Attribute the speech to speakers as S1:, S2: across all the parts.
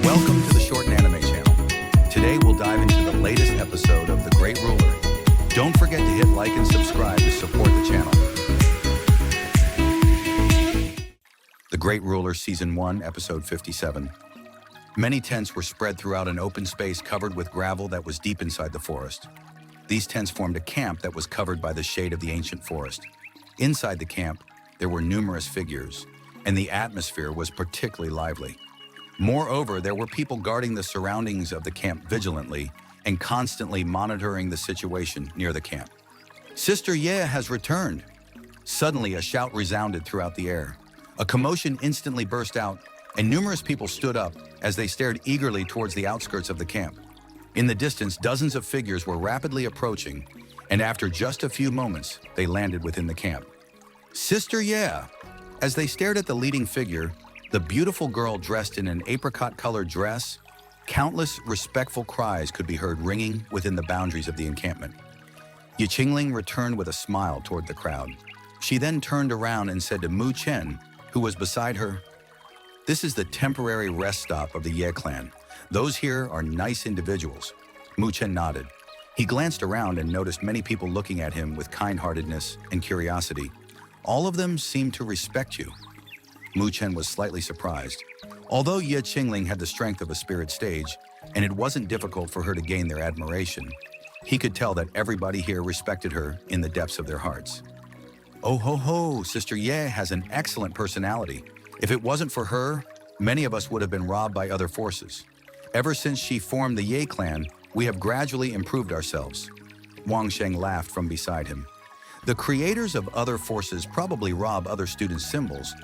S1: Welcome to the Shorten Anime channel. Today we'll dive into the latest episode of The Great Ruler. Don't forget to hit like and subscribe to support the channel. The Great Ruler Season 1, Episode 57. Many tents were spread throughout an open space covered with gravel that was deep inside the forest. These tents formed a camp that was covered by the shade of the ancient forest. Inside the camp, there were numerous figures, and the atmosphere was particularly lively. Moreover, there were people guarding the surroundings of the camp vigilantly and constantly monitoring the situation near the camp. Sister Ye has returned. Suddenly, a shout resounded throughout the air. A commotion instantly burst out, and numerous people stood up as they stared eagerly towards the outskirts of the camp. In the distance, dozens of figures were rapidly approaching, and after just a few moments, they landed within the camp. Sister Ye! As they stared at the leading figure, the beautiful girl dressed in an apricot-colored dress, countless respectful cries could be heard ringing within the boundaries of the encampment. Yiqingling returned with a smile toward the crowd. She then turned around and said to Mu Chen, who was beside her, "This is the temporary rest stop of the Ye clan. Those here are nice individuals." Mu Chen nodded. He glanced around and noticed many people looking at him with kind-heartedness and curiosity. All of them seemed to respect you. Mu Chen was slightly surprised. Although Ye Qingling had the strength of a spirit stage, and it wasn't difficult for her to gain their admiration, he could tell that everybody here respected her in the depths of their hearts. "Oh ho ho, Sister Ye has an excellent personality. If it wasn't for her, many of us would have been robbed by other forces. Ever since she formed the Ye clan, we have gradually improved ourselves." Wang Sheng laughed from beside him. The creators of other forces probably rob other students' symbols,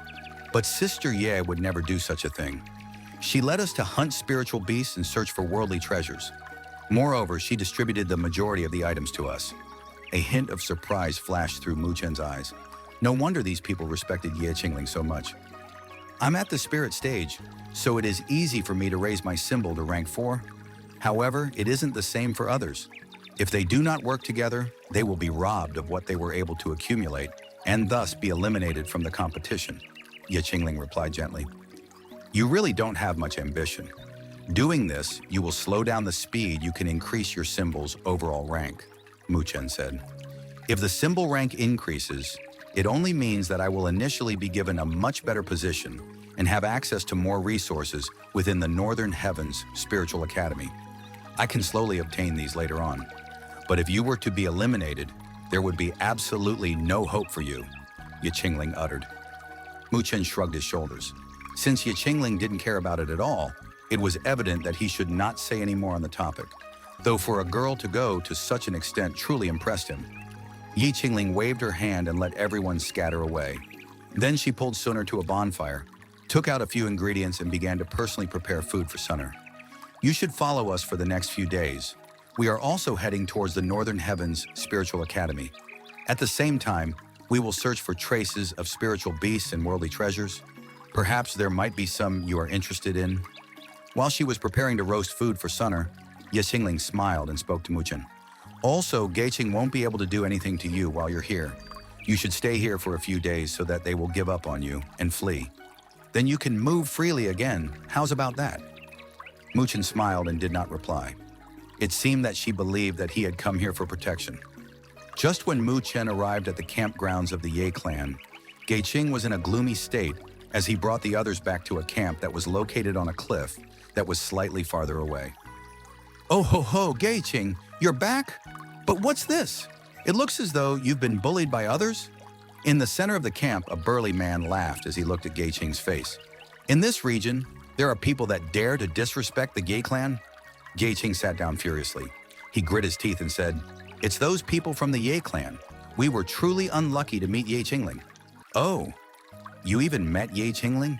S1: but Sister Ye would never do such a thing. She led us to hunt spiritual beasts and search for worldly treasures. Moreover, she distributed the majority of the items to us. A hint of surprise flashed through Mu Chen's eyes. No wonder these people respected Ye Qingling so much. "I'm at the spirit stage, so it is easy for me to raise my symbol to rank 4. However, it isn't the same for others. If they do not work together, they will be robbed of what they were able to accumulate, and thus be eliminated from the competition," Ye Qingling replied gently. "You really don't have much ambition. Doing this, you will slow down the speed you can increase your symbol's overall rank," Mu Chen said. "If the symbol rank increases, it only means that I will initially be given a much better position and have access to more resources within the Northern Heavens Spiritual Academy. I can slowly obtain these later on. But if you were to be eliminated, there would be absolutely no hope for you," Ye Qingling uttered. Mu Chen shrugged his shoulders. Since Ye Qingling didn't care about it at all, it was evident that he should not say any more on the topic, though for a girl to go to such an extent truly impressed him. Ye Qingling waved her hand and let everyone scatter away. Then she pulled Sunner to a bonfire, took out a few ingredients, and began to personally prepare food for Sunner. "You should follow us for the next few days. We are also heading towards the Northern Heavens Spiritual Academy. At the same time, we will search for traces of spiritual beasts and worldly treasures. Perhaps there might be some you are interested in." While she was preparing to roast food for Sunner, Ye Qingling smiled and spoke to Mu Chen. "Also, Geiqing won't be able to do anything to you while you're here. You should stay here for a few days so that they will give up on you and flee. Then you can move freely again. How's about that?" Mu Chen smiled and did not reply. It seemed that she believed that he had come here for protection. Just when Mu Chen arrived at the campgrounds of the Ye clan, Geiqing was in a gloomy state as he brought the others back to a camp that was located on a cliff that was slightly farther away. "Oh ho ho, Geiqing, you're back? But what's this? It looks as though you've been bullied by others?" In the center of the camp, a burly man laughed as he looked at Geiqing's face. "In this region, there are people that dare to disrespect the Ye clan?" Geiqing sat down furiously. He grit his teeth and said, "It's those people from the Ye clan. We were truly unlucky to meet Ye Qingling." "Oh, you even met Ye Qingling?"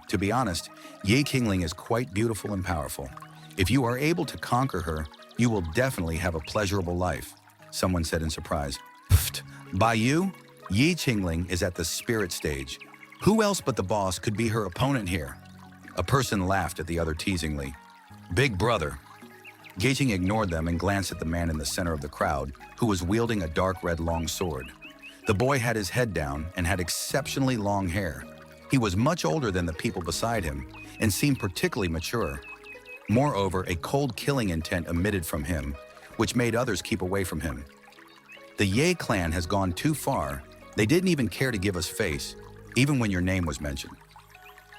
S1: "To be honest, Ye Qingling is quite beautiful and powerful. If you are able to conquer her, you will definitely have a pleasurable life," someone said in surprise. "Pfft, by you? Ye Qingling is at the spirit stage. Who else but the boss could be her opponent here?" A person laughed at the other teasingly. "Big brother." Geiqing ignored them and glanced at the man in the center of the crowd, who was wielding a dark red long sword. The boy had his head down and had exceptionally long hair. He was much older than the people beside him and seemed particularly mature. Moreover, a cold killing intent emitted from him, which made others keep away from him. The Ye clan has gone too far. They didn't even care to give us face, even when your name was mentioned.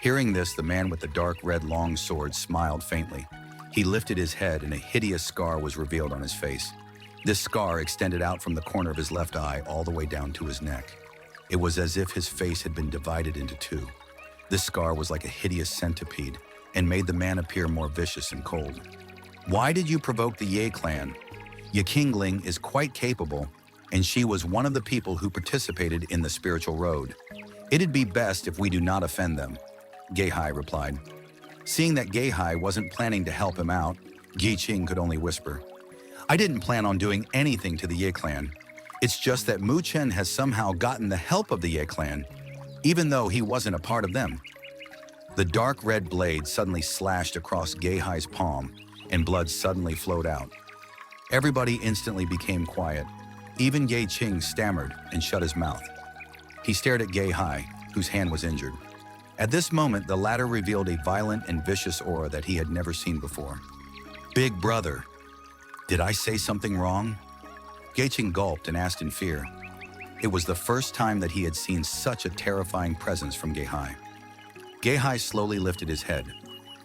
S1: Hearing this, the man with the dark red long sword smiled faintly. He lifted his head and a hideous scar was revealed on his face. This scar extended out from the corner of his left eye all the way down to his neck. It was as if his face had been divided into two. This scar was like a hideous centipede and made the man appear more vicious and cold. Why did you provoke the Ye clan? Ye Kingling is quite capable, and she was one of the people who participated in the spiritual road. It'd be best if we do not offend them, Geihai replied. Seeing that Geihai wasn't planning to help him out, Giqing could only whisper, I didn't plan on doing anything to the Ye clan. It's just that Mu Chen has somehow gotten the help of the Ye clan, even though he wasn't a part of them. The dark red blade suddenly slashed across Geihai's palm, and blood suddenly flowed out. Everybody instantly became quiet. Even Giqing stammered and shut his mouth. He stared at Geihai, whose hand was injured. At this moment, the latter revealed a violent and vicious aura that he had never seen before. Big brother, did I say something wrong? Giqing gulped and asked in fear. It was the first time that he had seen such a terrifying presence from Geihai. Geihai slowly lifted his head.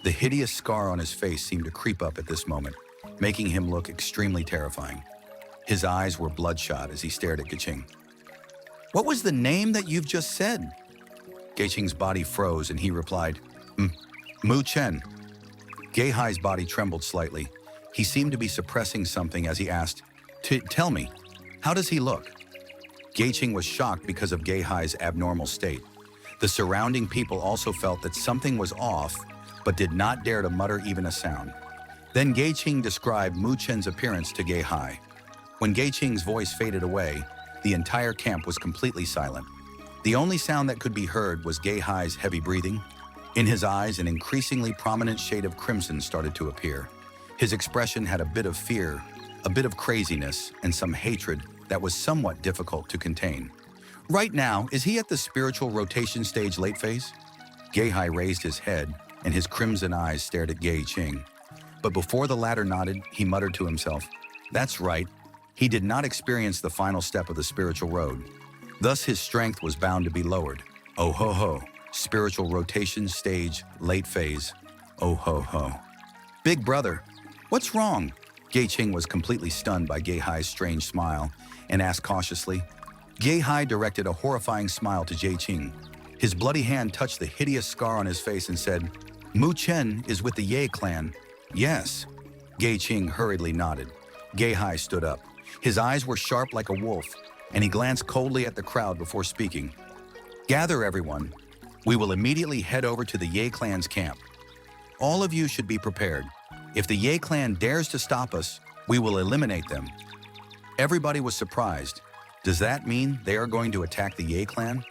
S1: The hideous scar on his face seemed to creep up at this moment, making him look extremely terrifying. His eyes were bloodshot as he stared at Giqing. What was the name that you've just said? Giqing's body froze and he replied, Mu Chen. Geihai's body trembled slightly. He seemed to be suppressing something as he asked, Tell me, how does he look? Giqing was shocked because of Geihai's abnormal state. The surrounding people also felt that something was off, but did not dare to mutter even a sound. Then Giqing described Mu Chen's appearance to Geihai. When Giqing's voice faded away, the entire camp was completely silent. The only sound that could be heard was Geihai's heavy breathing. In his eyes, an increasingly prominent shade of crimson started to appear. His expression had a bit of fear, a bit of craziness, and some hatred that was somewhat difficult to contain. Right now, is he at the spiritual rotation stage late phase? Geihai raised his head, and his crimson eyes stared at Giqing. But before the latter nodded, he muttered to himself, That's right. He did not experience the final step of the spiritual road. Thus, his strength was bound to be lowered. Oh ho ho. Spiritual rotation stage, late phase. Oh ho ho. Big brother, what's wrong? Giqing was completely stunned by Geihai's strange smile and asked cautiously. Geihai directed a horrifying smile to Giqing. His bloody hand touched the hideous scar on his face and said, Mu Chen is with the Ye clan. Yes. Giqing hurriedly nodded. Geihai stood up. His eyes were sharp like a wolf, and he glanced coldly at the crowd before speaking. Gather everyone. We will immediately head over to the Ye clan's camp. All of you should be prepared. If the Ye clan dares to stop us, we will eliminate them. Everybody was surprised. Does that mean they are going to attack the Ye clan?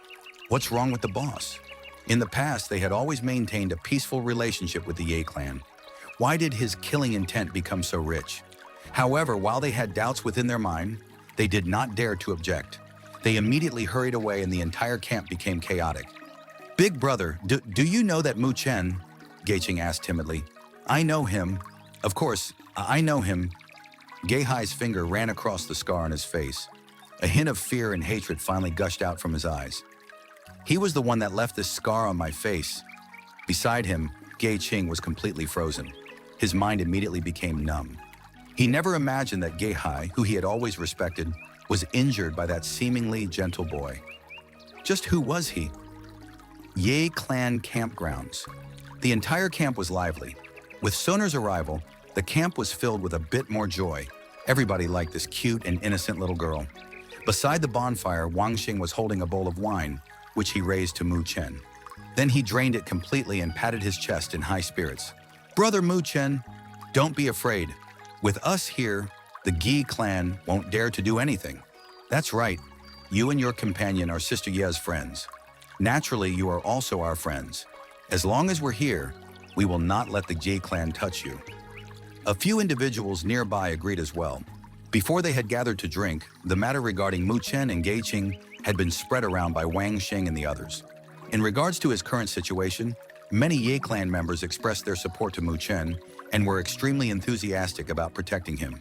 S1: What's wrong with the boss? In the past, they had always maintained a peaceful relationship with the Ye clan. Why did his killing intent become so rich? However, while they had doubts within their mind, they did not dare to object. They immediately hurried away and the entire camp became chaotic. Big brother, do you know that Mu Chen? Giqing asked timidly. I know him. Of course, I know him. Geihai's finger ran across the scar on his face. A hint of fear and hatred finally gushed out from his eyes. He was the one that left this scar on my face. Beside him, Giqing was completely frozen. His mind immediately became numb. He never imagined that Geihai, who he had always respected, was injured by that seemingly gentle boy. Just who was he? Ye clan campgrounds. The entire camp was lively. With Sonar's arrival, the camp was filled with a bit more joy. Everybody liked this cute and innocent little girl. Beside the bonfire, Wangxing was holding a bowl of wine, which he raised to Mu Chen. Then he drained it completely and patted his chest in high spirits. Brother Mu Chen, don't be afraid. With us here, the Ge clan won't dare to do anything. That's right. You and your companion are Sister Ye's friends. Naturally, you are also our friends. As long as we're here, we will not let the Ge clan touch you. A few individuals nearby agreed as well. Before they had gathered to drink, the matter regarding Mu Chen and Giqing had been spread around by Wangxing and the others. In regards to his current situation, many Ye clan members expressed their support to Mu Chen and were extremely enthusiastic about protecting him.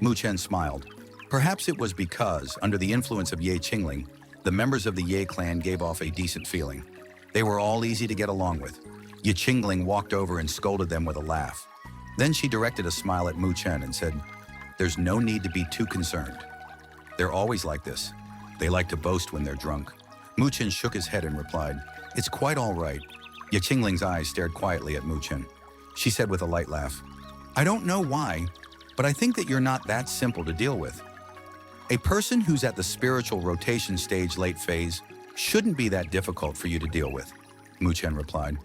S1: Mu Chen smiled. Perhaps it was because, under the influence of Ye Qingling, the members of the Ye clan gave off a decent feeling. They were all easy to get along with. Ye Qingling walked over and scolded them with a laugh. Then she directed a smile at Mu Chen and said, "There's no need to be too concerned. They're always like this. They like to boast when they're drunk." Mu Chen shook his head and replied, "It's quite all right." Ye Qingling's eyes stared quietly at Mu Chen. She said with a light laugh, "I don't know why, but I think that you're not that simple to deal with. A person who's at the spiritual rotation stage late phase shouldn't be that difficult for you to deal with," Mu Chen replied.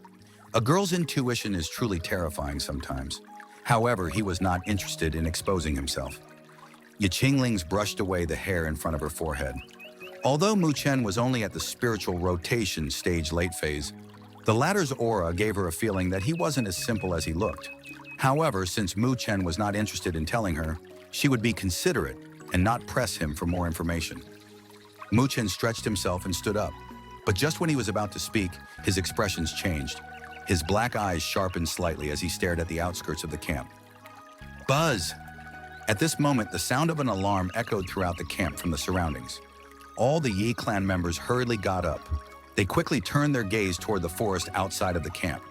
S1: A girl's intuition is truly terrifying sometimes. However, he was not interested in exposing himself. Ye Qingling's brushed away the hair in front of her forehead. Although Mu Chen was only at the spiritual rotation stage late phase, the latter's aura gave her a feeling that he wasn't as simple as he looked. However, since Mu Chen was not interested in telling her, she would be considerate and not press him for more information. Mu Chen stretched himself and stood up, but just when he was about to speak, his expressions changed. His black eyes sharpened slightly as he stared at the outskirts of the camp. Buzz! At this moment, the sound of an alarm echoed throughout the camp from the surroundings. All the Yi clan members hurriedly got up. They quickly turned their gaze toward the forest outside of the camp.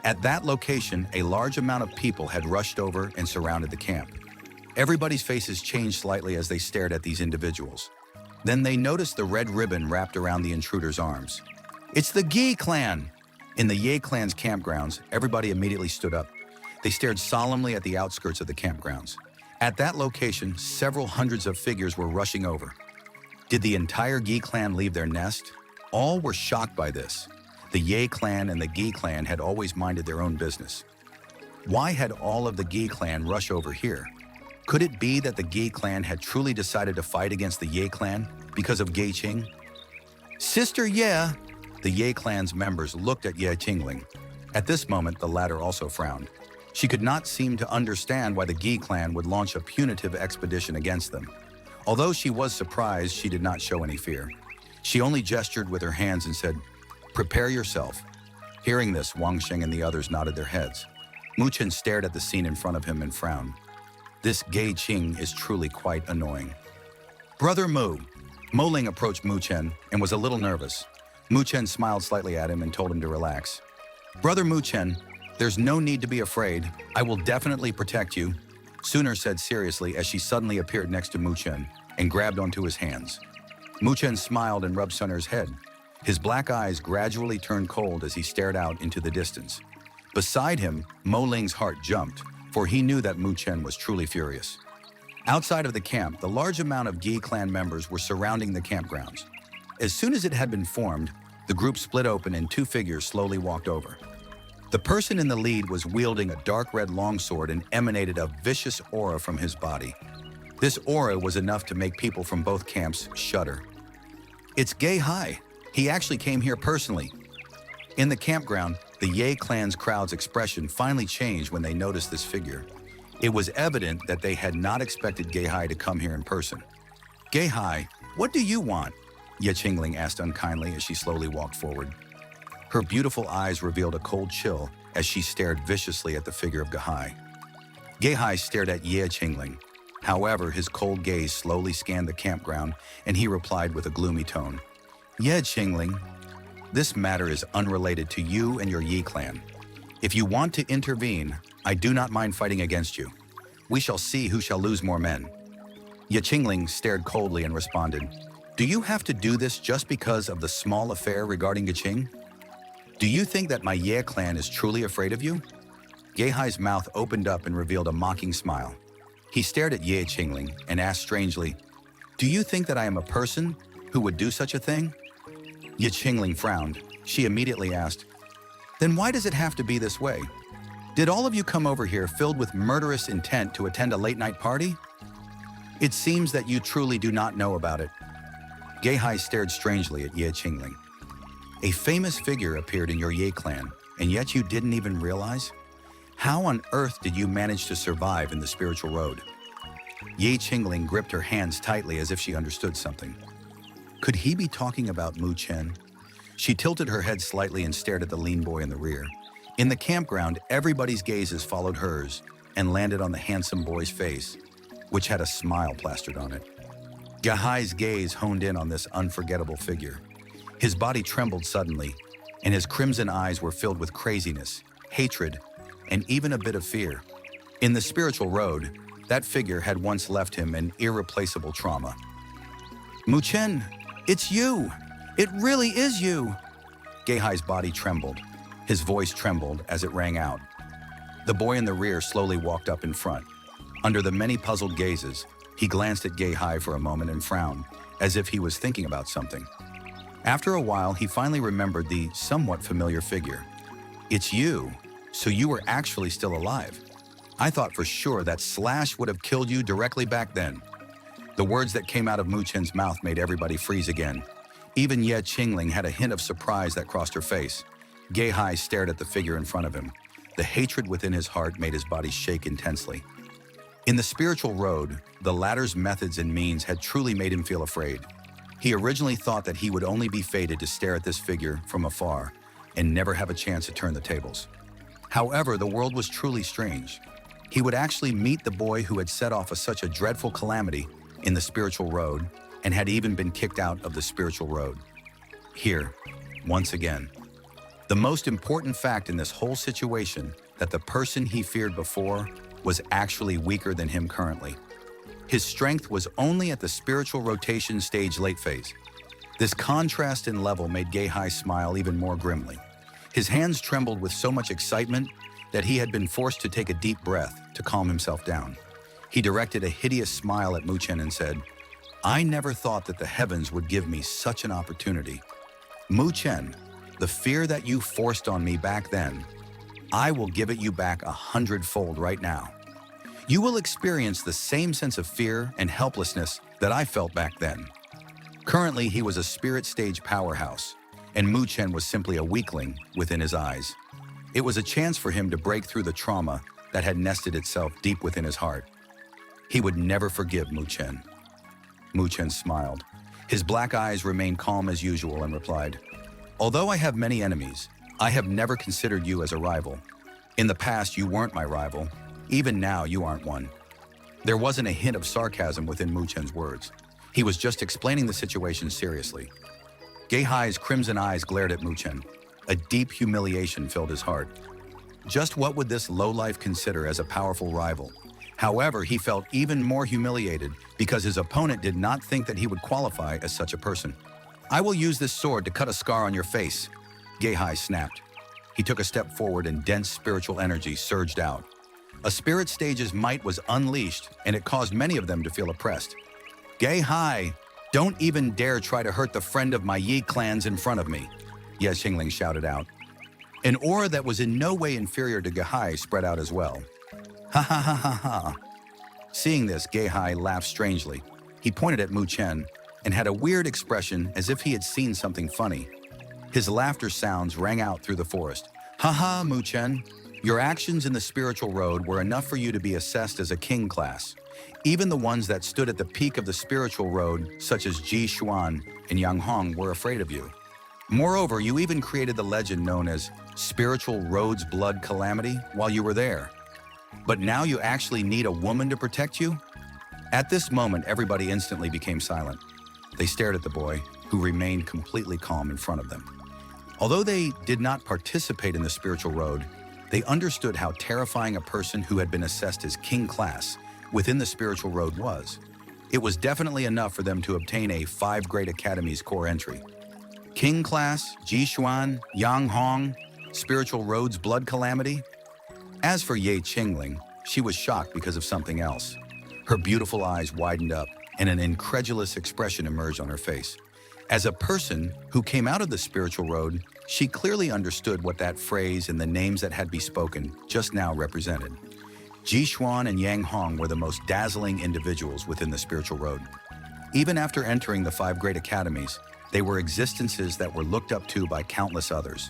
S1: At that location, a large amount of people had rushed over and surrounded the camp. Everybody's faces changed slightly as they stared at these individuals. Then they noticed the red ribbon wrapped around the intruder's arms. "It's the Yi clan!" In the Ye clan's campgrounds, everybody immediately stood up. They stared solemnly at the outskirts of the campgrounds. At that location, several hundreds of figures were rushing over. Did the entire Yi clan leave their nest? All were shocked by this. The Ye clan and the Yi clan had always minded their own business. Why had all of the Yi clan rush over here? Could it be that the Yi clan had truly decided to fight against the Ye clan because of Ye Qing? "Sister Ye!" The Ye clan's members looked at Ye Qingling. At this moment, the latter also frowned. She could not seem to understand why the Yi clan would launch a punitive expedition against them. Although she was surprised, she did not show any fear. She only gestured with her hands and said, "Prepare yourself." Hearing this, Wang Sheng and the others nodded their heads. Mu Chen stared at the scene in front of him and frowned. This Gei Qing is truly quite annoying. "Brother Mu." Mo Ling approached Mu Chen and was a little nervous. Mu Chen smiled slightly at him and told him to relax. "Brother Mu Chen, there's no need to be afraid. I will definitely protect you," Sooner said seriously as she suddenly appeared next to Mu Chen and grabbed onto his hands. Mu Chen smiled and rubbed Sooner's head. His black eyes gradually turned cold as he stared out into the distance. Beside him, Mo Ling's heart jumped, for he knew that Mu Chen was truly furious. Outside of the camp, the large amount of Yi clan members were surrounding the campgrounds. As soon as it had been formed, the group split open and two figures slowly walked over. The person in the lead was wielding a dark red longsword and emanated a vicious aura from his body. This aura was enough to make people from both camps shudder. "It's Gei Hai. He actually came here personally." In the campground, the Ye clan's crowd's expression finally changed when they noticed this figure. It was evident that they had not expected Gei Hai to come here in person. "Gei Hai, what do you want?" Ye Qingling asked unkindly as she slowly walked forward. Her beautiful eyes revealed a cold chill as she stared viciously at the figure of Gei Hai. Gei Hai stared at Ye Qingling. However, his cold gaze slowly scanned the campground and he replied with a gloomy tone. "Ye Qingling, this matter is unrelated to you and your Yi clan. If you want to intervene, I do not mind fighting against you. We shall see who shall lose more men." Ye Qingling stared coldly and responded, "Do you have to do this just because of the small affair regarding Geching? Do you think that my Ye clan is truly afraid of you?" Gei Hai's mouth opened up and revealed a mocking smile. He stared at Ye Qingling and asked strangely, "Do you think that I am a person who would do such a thing?" Ye Qingling frowned. She immediately asked, "Then why does it have to be this way? Did all of you come over here filled with murderous intent to attend a late-night party? It seems that you truly do not know about it." Gei Hai stared strangely at Ye Qingling. "A famous figure appeared in your Ye clan, and yet you didn't even realize? How on earth did you manage to survive in the spiritual road?" Ye Qingling gripped her hands tightly as if she understood something. Could he be talking about Mu Chen? She tilted her head slightly and stared at the lean boy in the rear. In the campground, everybody's gazes followed hers and landed on the handsome boy's face, which had a smile plastered on it. Gahai's gaze honed in on this unforgettable figure. His body trembled suddenly, and his crimson eyes were filled with craziness, hatred, and even a bit of fear. In the spiritual road, that figure had once left him an irreplaceable trauma. Mu Chen, it's you! It really is you! Gahai's body trembled. His voice trembled as it rang out. The boy in the rear slowly walked up in front. Under the many puzzled gazes, he glanced at Gahai for a moment and frowned, as if he was thinking about something. After a while, he finally remembered the somewhat familiar figure. It's you, so you were actually still alive. I thought for sure that slash would have killed you directly back then. The words that came out of Mu Chen's mouth made everybody freeze again. Even Ye Qingling had a hint of surprise that crossed her face. Gahai stared at the figure in front of him. The hatred within his heart made his body shake intensely. In the spiritual road, the latter's methods and means had truly made him feel afraid. He originally thought that he would only be fated to stare at this figure from afar and never have a chance to turn the tables. However, the world was truly strange. He would actually meet the boy who had set off such a dreadful calamity in the spiritual road and had even been kicked out of the spiritual road. Here, once again. The most important fact in this whole situation that the person he feared before was actually weaker than him currently. His strength was only at the spiritual rotation stage late phase. This contrast in level made Gahai smile even more grimly. His hands trembled with so much excitement that he had been forced to take a deep breath to calm himself down. He directed a hideous smile at Mu Chen and said, I never thought that the heavens would give me such an opportunity. Mu Chen, the fear that you forced on me back then, I will give it you back 100-fold right now. You will experience the same sense of fear and helplessness that I felt back then. Currently, he was a spirit stage powerhouse, and Mu Chen was simply a weakling within his eyes. It was a chance for him to break through the trauma that had nested itself deep within his heart. He would never forgive Mu Chen. Mu Chen smiled. His black eyes remained calm as usual and replied, Although I have many enemies, I have never considered you as a rival. In the past, you weren't my rival. Even now, you aren't one. There wasn't a hint of sarcasm within Mu Chen's words. He was just explaining the situation seriously. Gahai's crimson eyes glared at Mu Chen. A deep humiliation filled his heart. Just what would this lowlife consider as a powerful rival? However, he felt even more humiliated because his opponent did not think that he would qualify as such a person. I will use this sword to cut a scar on your face, Gahai snapped. He took a step forward and dense spiritual energy surged out. A spirit stage's might was unleashed, and it caused many of them to feel oppressed. Gahai, don't even dare try to hurt the friend of my Yi clans in front of me, Ye Qingling shouted out. An aura that was in no way inferior to Gahai spread out as well. Ha ha ha ha ha. Seeing this, Gahai laughed strangely. He pointed at Mu Chen and had a weird expression as if he had seen something funny. His laughter sounds rang out through the forest. Ha ha, Mu Chen. Your actions in the spiritual road were enough for you to be assessed as a king class. Even the ones that stood at the peak of the spiritual road, such as Ji Xuan and Yang Hong, were afraid of you. Moreover, you even created the legend known as Spiritual Road's Blood Calamity while you were there. But now you actually need a woman to protect you? At this moment, everybody instantly became silent. They stared at the boy, who remained completely calm in front of them. Although they did not participate in the spiritual road, they understood how terrifying a person who had been assessed as king class within the spiritual road was. It was definitely enough for them to obtain a 5 Great Academies core entry. King class, Ji Xuan, Yang Hong, spiritual road's blood calamity. As for Ye Qingling, she was shocked because of something else. Her beautiful eyes widened up and an incredulous expression emerged on her face. As a person who came out of the spiritual road, she clearly understood what that phrase and the names that had been spoken just now represented. Ji Xuan and Yang Hong were the most dazzling individuals within the spiritual road. Even after entering the 5 Great Academies, they were existences that were looked up to by countless others.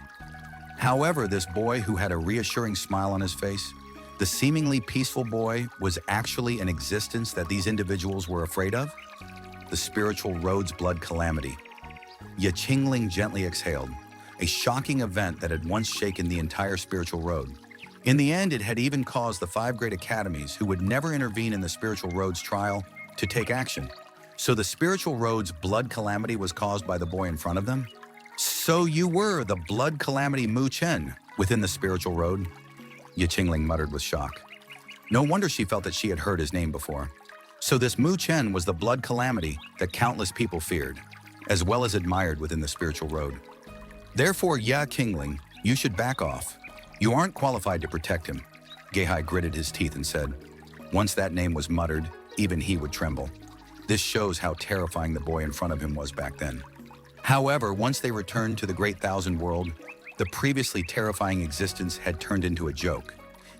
S1: However, this boy who had a reassuring smile on his face, the seemingly peaceful boy, was actually an existence that these individuals were afraid of? The spiritual road's blood calamity. Ye Qingling gently exhaled, a shocking event that had once shaken the entire spiritual road. In the end, it had even caused the 5 great academies who would never intervene in the spiritual road's trial to take action. So the spiritual road's blood calamity was caused by the boy in front of them? So you were the blood calamity Mu Chen within the spiritual road? Ye Qingling muttered with shock. No wonder she felt that she had heard his name before. So this Mu Chen was the blood calamity that countless people feared, as well as admired within the spiritual road. Therefore, Ye Qingling, you should back off. You aren't qualified to protect him. Geihai gritted his teeth and said. Once that name was muttered, even he would tremble. This shows how terrifying the boy in front of him was back then. However, once they returned to the Great Thousand World, the previously terrifying existence had turned into a joke.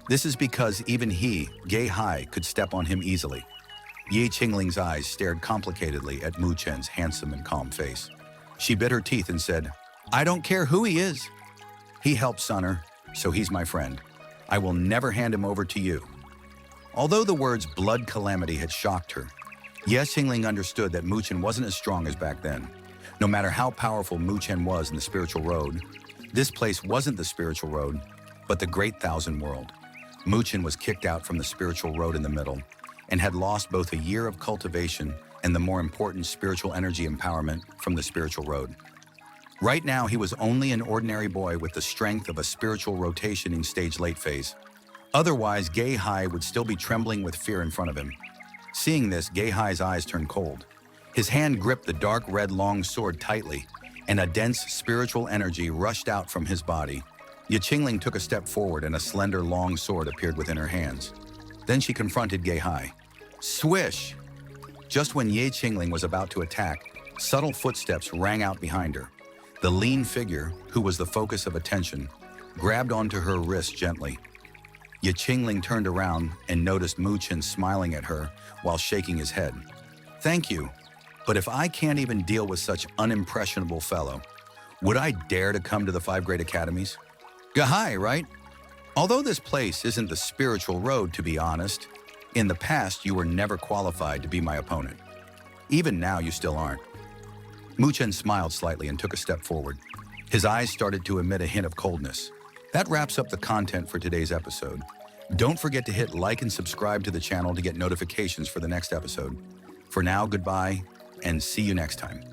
S1: This is because even he, Geihai, could step on him easily. Ye Qingling's eyes stared complicatedly at Mu Chen's handsome and calm face. She bit her teeth and said, I don't care who he is. He helped Sunner, so he's my friend. I will never hand him over to you. Although the words blood calamity had shocked her, Ye Qingling understood that Mu Chen wasn't as strong as back then. No matter how powerful Mu Chen was in the spiritual road, this place wasn't the spiritual road, but the Great Thousand World. Mu Chen was kicked out from the spiritual road in the middle and had lost both a year of cultivation and the more important spiritual energy empowerment from the spiritual road. Right now, he was only an ordinary boy with the strength of a spiritual rotation in stage late phase. Otherwise, Geihai would still be trembling with fear in front of him. Seeing this, Geihai's eyes turned cold. His hand gripped the dark red long sword tightly, and a dense spiritual energy rushed out from his body. Ye Qingling took a step forward and a slender long sword appeared within her hands. Then she confronted Geihai. Swish! Just when Ye Qingling was about to attack, subtle footsteps rang out behind her. The lean figure, who was the focus of attention, grabbed onto her wrist gently. Ye Qingling turned around and noticed Mu Chen smiling at her while shaking his head. Thank you, but if I can't even deal with such unimpressionable fellow, would I dare to come to the 5 great academies? Geihai, right? Although this place isn't the spiritual road, to be honest, in the past you were never qualified to be my opponent. Even now you still aren't. Mu Chen smiled slightly and took a step forward. His eyes started to emit a hint of coldness. That wraps up the content for today's episode. Don't forget to hit like and subscribe to the channel to get notifications for the next episode. For now, goodbye, and see you next time.